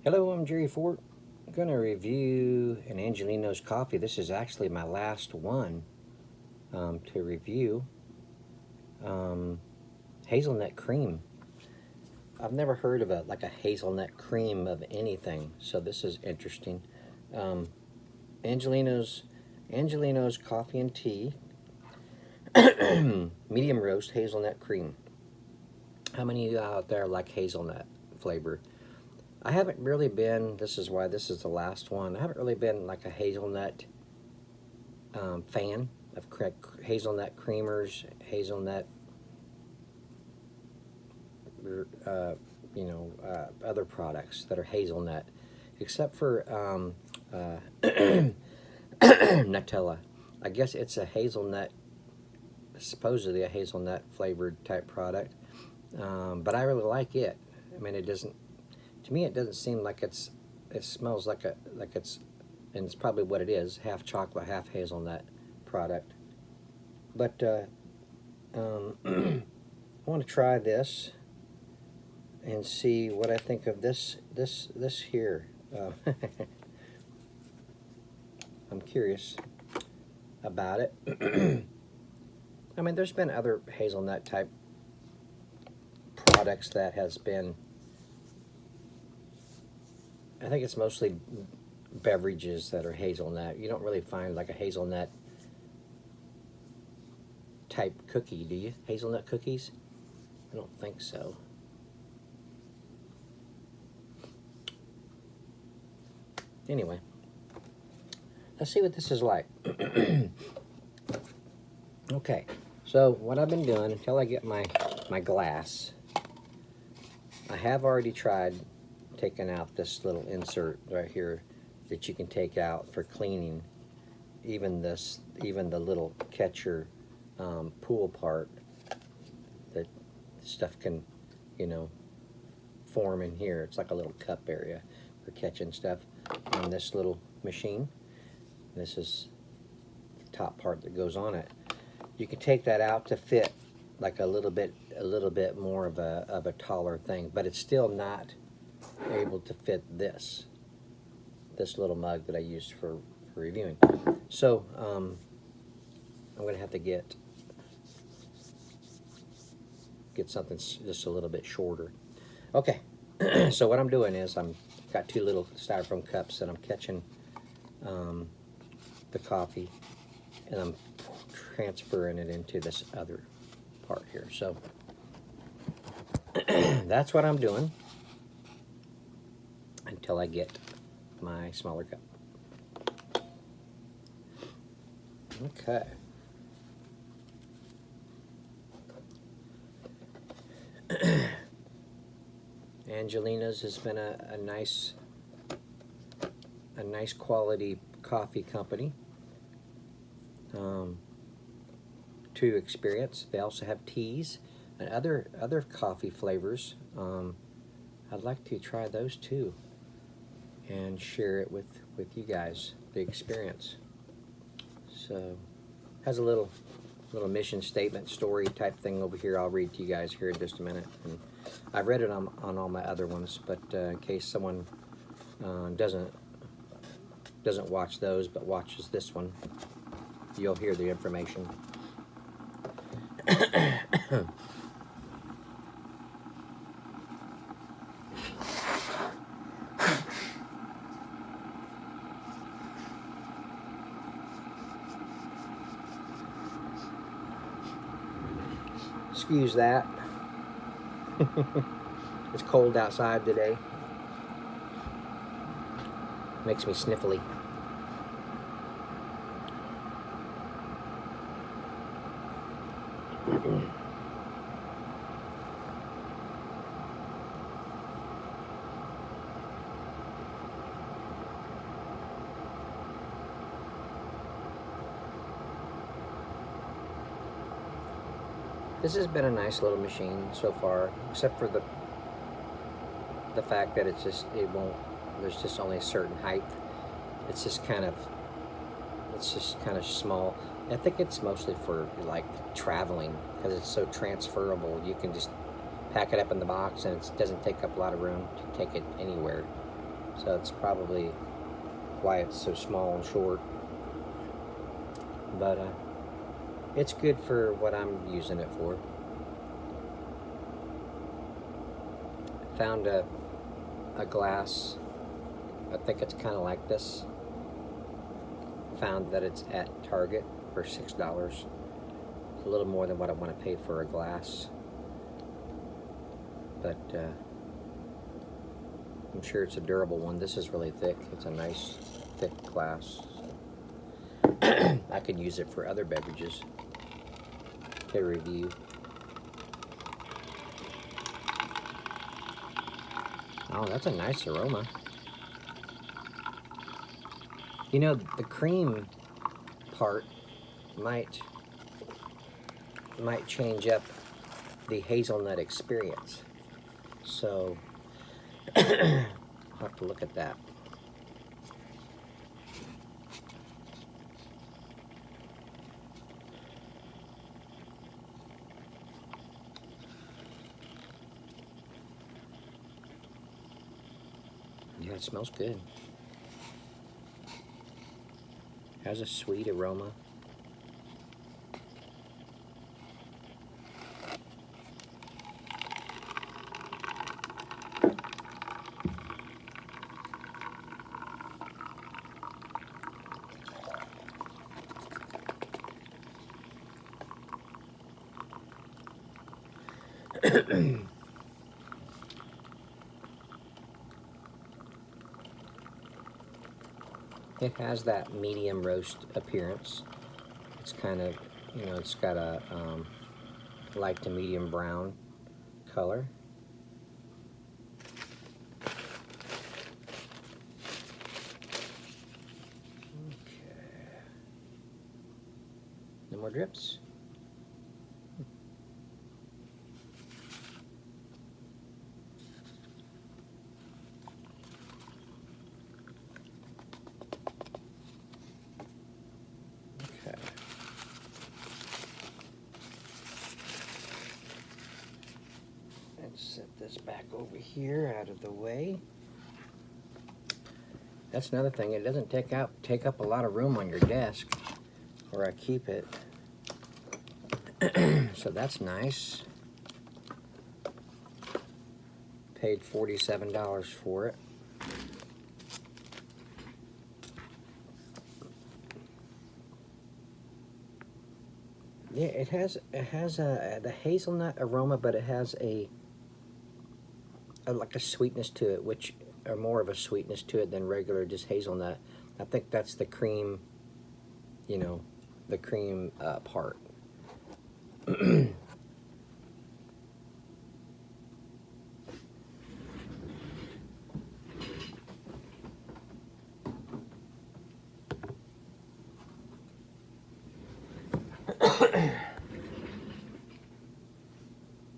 Hello, I'm Jerry Fort. I'm going to review an Angelino's coffee. This is actually my last one to review. Hazelnut cream. I've never heard of like a hazelnut cream of anything, so this is interesting. Um, Angelino's coffee and tea, medium roast hazelnut cream. How many of you out there like hazelnut flavor? I haven't really been, this is why this is the last one, I haven't really been like a hazelnut fan of hazelnut creamers, hazelnut, other products that are hazelnut, except for Nutella. I guess it's a hazelnut, supposedly a hazelnut flavored type product, but I really like it. I mean, it doesn't, to me, it doesn't seem like it smells like it's, and it's probably what it is, half chocolate, half hazelnut product. But I want to try this and see what I think of this here. I'm curious about it. I mean, there's been other hazelnut type products that has been, I think it's mostly beverages that are hazelnut. You don't really find like a hazelnut type cookie, do you? Hazelnut cookies? I don't think so. Anyway, let's see what this is like. Okay, so what I've been doing until I get my glass, I have already tried taking out this little insert right here that you can take out for cleaning. Even the little catcher pool part that stuff can, form in here. It's like a little cup area for catching stuff on this little machine. This is the top part that goes on it. You can take that out to fit like a little bit more of a taller thing, but it's still not able to fit this little mug that I used for reviewing. So I'm going to have to get something just a little bit shorter. Okay, so what I'm doing is I've got two little styrofoam cups and I'm catching the coffee and I'm transferring it into this other part here. So that's what I'm doing until I get my smaller cup. Okay. Angelino's has been a nice quality coffee company to experience. They also have teas and other coffee flavors. I'd like to try those too and share it with you guys, the experience. So has a little mission statement story type thing over here. I'll read to you guys here in just a minute. And I've read it on all my other ones, but in case someone doesn't watch those but watches this one, you'll hear the information. Excuse that. It's cold outside today. Makes me sniffly. This has been a nice little machine so far, except for the fact that there's just only a certain height. It's just kind of small. I think it's mostly for like traveling because it's so transferable. You can just pack it up in the box and it doesn't take up a lot of room to take it anywhere. so it's probably why it's so small and short. But it's good for what I'm using it for. Found a glass, I think it's kind of like this. Found that it's at Target for $6. It's a little more than what I want to pay for a glass, but I'm sure it's a durable one. This is really thick. It's a nice thick glass. I could use it for other beverages to review. Oh, that's a nice aroma. You know, the cream part might change up the hazelnut experience. So I'll have to look at that. Yeah, it smells good. Has a sweet aroma. It has that medium roast appearance. It's kind of, you know, it's got a light to medium brown color. Okay. No more drips. Okay. Let's set this back over here out of the way. That's another thing, it doesn't take up a lot of room on your desk where I keep it. So that's nice. Paid $47 for it. Yeah, it has the hazelnut aroma, but it has a like a sweetness to it, which or more of a sweetness to it than regular just hazelnut. I think that's the cream, you know, the cream part.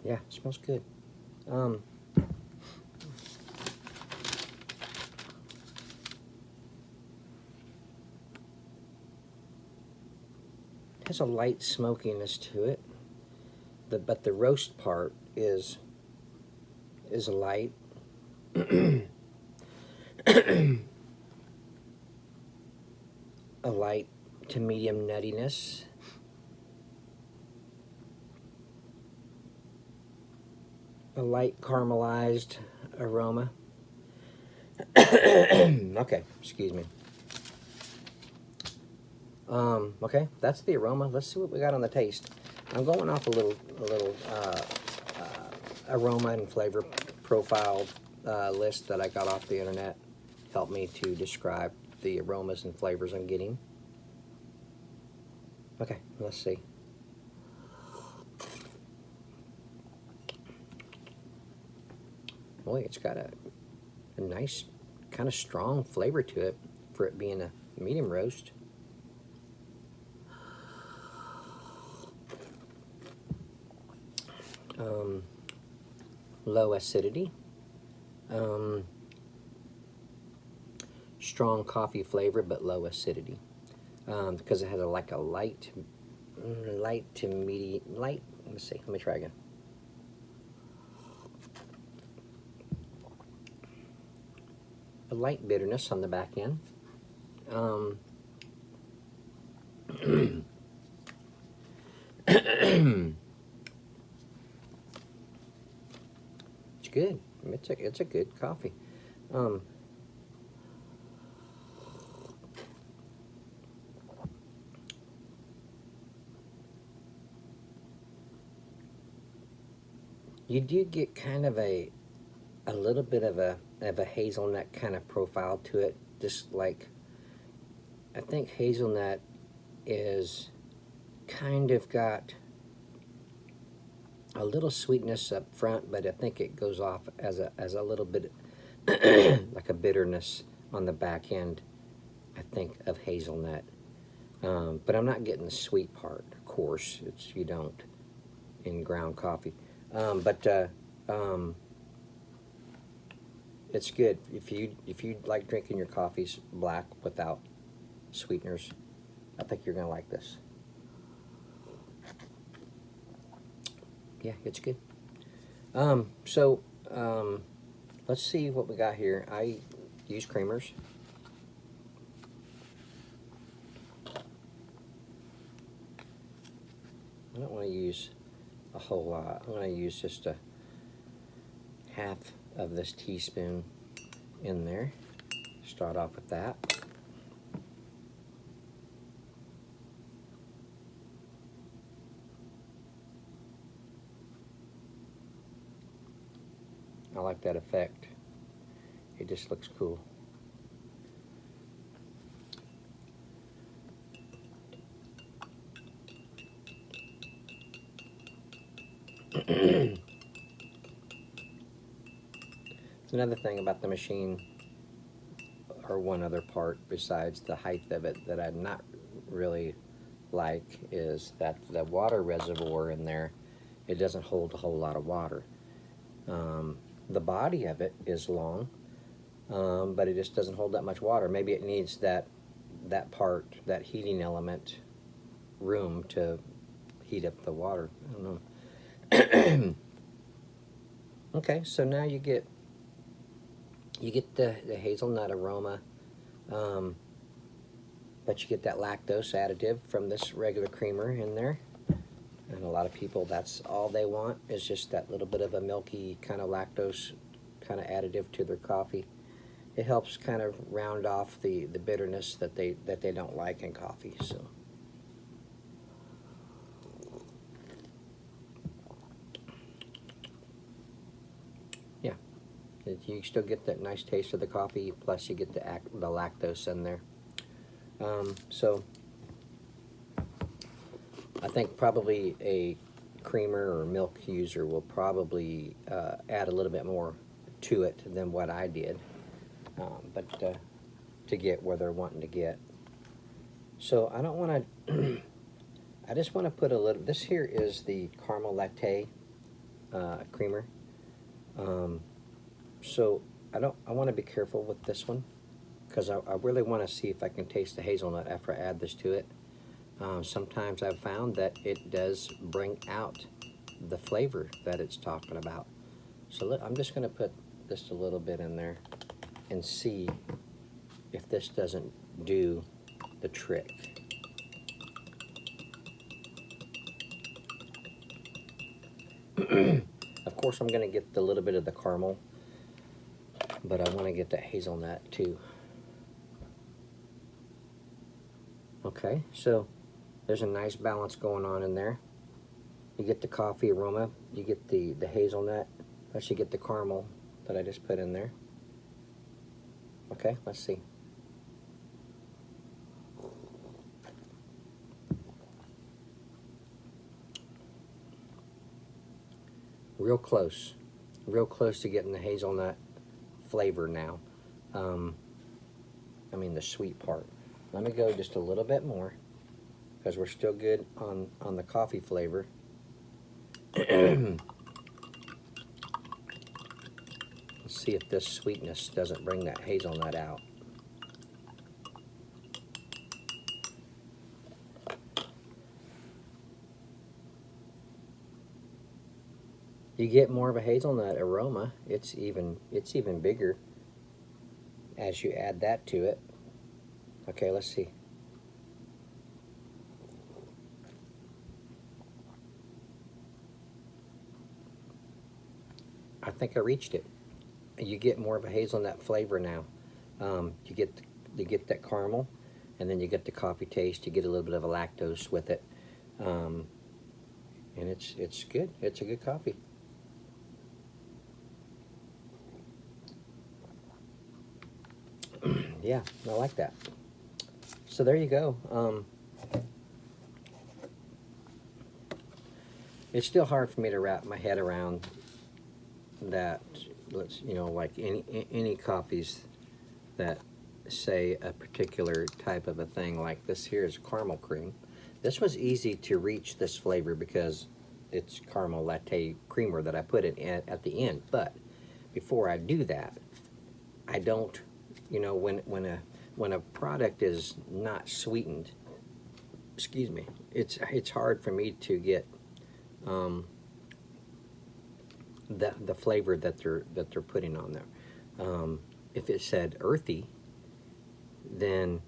Yeah, it smells good. It has a light smokiness to it, but the roast part is light. A light to medium nuttiness. A light caramelized aroma. Okay, excuse me. Okay, that's the aroma. Let's see what we got on the taste. I'm going off a little aroma and flavor profile list that I got off the internet. Helped me to describe the aromas and flavors I'm getting. Okay, let's see. Boy, it's got a nice kind of strong flavor to it for it being a medium roast. Low acidity. Strong coffee flavor, but low acidity. Because it has like a light to medium, light, let's see, let me try again. a light bitterness on the back end. It's good. It's a good coffee. You do get kind of a little bit of a hazelnut kind of profile to it. Just like, I think hazelnut is kind of got a little sweetness up front, but I think it goes off as a little bit like a bitterness on the back end, I think, of hazelnut. But I'm not getting the sweet part, of course. You don't in ground coffee. It's good if you like drinking your coffees black without sweeteners. I think you're gonna like this. Yeah, it's good. Let's see what we got here. I use creamers. I don't want to use a whole lot. I'm going to use just a half of this teaspoon in there. Start off with that. I like that effect. It just looks cool. Another thing about the machine, or one other part besides the height of it that I'm not really like, is that the water reservoir in there, it doesn't hold a whole lot of water. The body of it is long, but it just doesn't hold that much water. Maybe it needs that part, that heating element, room to heat up the water. I don't know. Okay, so now you get the hazelnut aroma, but you get that lactose additive from this regular creamer in there. And a lot of people, that's all they want, is just that little bit of a milky kind of lactose kind of additive to their coffee. It helps kind of round off the bitterness that they don't like in coffee. So yeah, you still get that nice taste of the coffee, plus you get the lactose in there. So I think probably a creamer or milk user will probably add a little bit more to it than what I did, but to get where they're wanting to get. So I don't want to, I just want to put a little, this here is the caramel latte creamer. So I want to be careful with this one, because I really want to see if I can taste the hazelnut after I add this to it. Sometimes I've found that it does bring out the flavor that it's talking about. So I'm just going to put just a little bit in there and see if this doesn't do the trick. Of course, I'm going to get the little bit of the caramel, but I want to get that hazelnut too. Okay, so there's a nice balance going on in there. You get the coffee aroma, you get the hazelnut, plus you get the caramel that I just put in there. Okay, let's see. Real close to getting the hazelnut flavor now. I mean the sweet part. Let me go just a little bit more, because we're still good on the coffee flavor. Let's see if this sweetness doesn't bring that hazelnut out. You get more of a hazelnut aroma. It's even bigger. as you add that to it. Okay, let's see. I think I reached it. You get more of a hazelnut flavor now. You get that caramel, and then you get the coffee taste. You get a little bit of a lactose with it, and it's good. It's a good coffee. Yeah, I like that. So there you go. It's still hard for me to wrap my head around that. Like any coffees that say a particular type of a thing, like this here is caramel cream. This was easy to reach this flavor because it's caramel latte creamer that I put it in at the end. But before I do that, I don't, when a product is not sweetened, excuse me, it's hard for me to get the flavor that they're putting on there. If it said earthy, then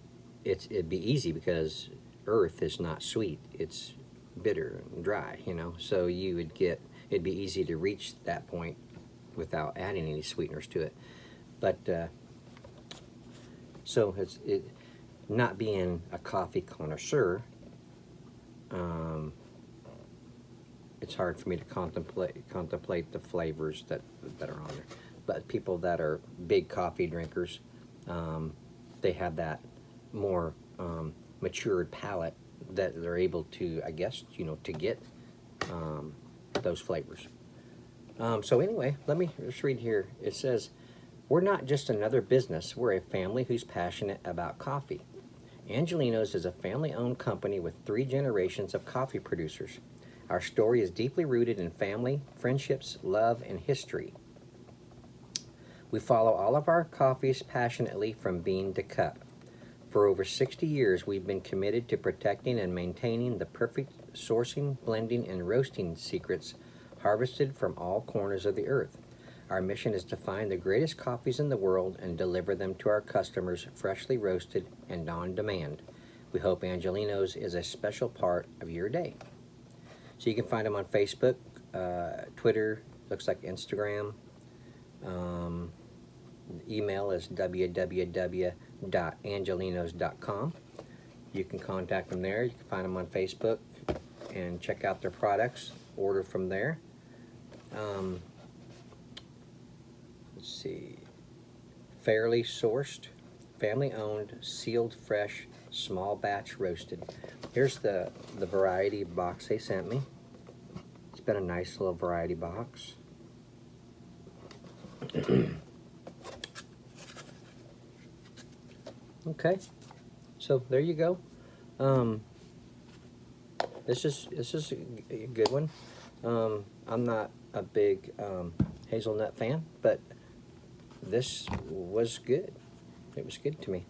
it'd be easy because earth is not sweet; it's bitter and dry. So it'd be easy to reach that point without adding any sweeteners to it. But so it not being a coffee connoisseur, it's hard for me to contemplate the flavors that are on there. But people that are big coffee drinkers, they have that more matured palate that they're able to, I guess, to get those flavors. So anyway, let me just read here. It says, "We're not just another business. We're a family who's passionate about coffee. Angelino's is a family-owned company with 3 generations of coffee producers. Our story is deeply rooted in family, friendships, love, and history. We follow all of our coffees passionately from bean to cup. For over 60 years, we've been committed to protecting and maintaining the perfect sourcing, blending, and roasting secrets harvested from all corners of the earth. Our mission is to find the greatest coffees in the world and deliver them to our customers freshly roasted and on demand. We hope Angelino's is a special part of your day." So you can find them on Facebook, Twitter, looks like Instagram. Email is www.angelinos.com. You can contact them there. You can find them on Facebook and check out their products. Order from there. Let's see. Fairly sourced, family-owned, sealed fresh, small batch roasted. Here's the variety box they sent me. It's been a nice little variety box. Okay, so there you go. This is a good one. I'm not a big hazelnut fan, but this was good. It was good to me.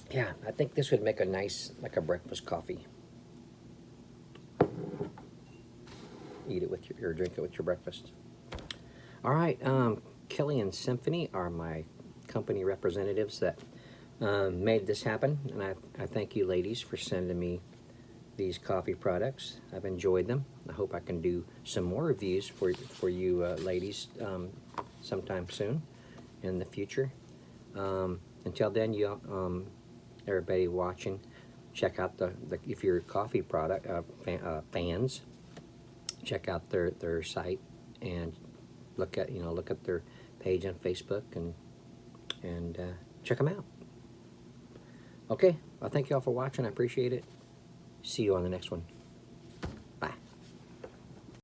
Yeah, I think this would make a nice, like a breakfast coffee. Eat it with or drink it with your breakfast. All right, Kelly and Symphony are my company representatives that made this happen, and I thank you ladies for sending me these coffee products. I've enjoyed them. I hope I can do some more reviews for you ladies sometime soon in the future. Until then, everybody watching, check out the if you're coffee product fans, check out their site and look at their page on Facebook and check them out. Okay, well, thank you all for watching. I appreciate it. See you on the next one.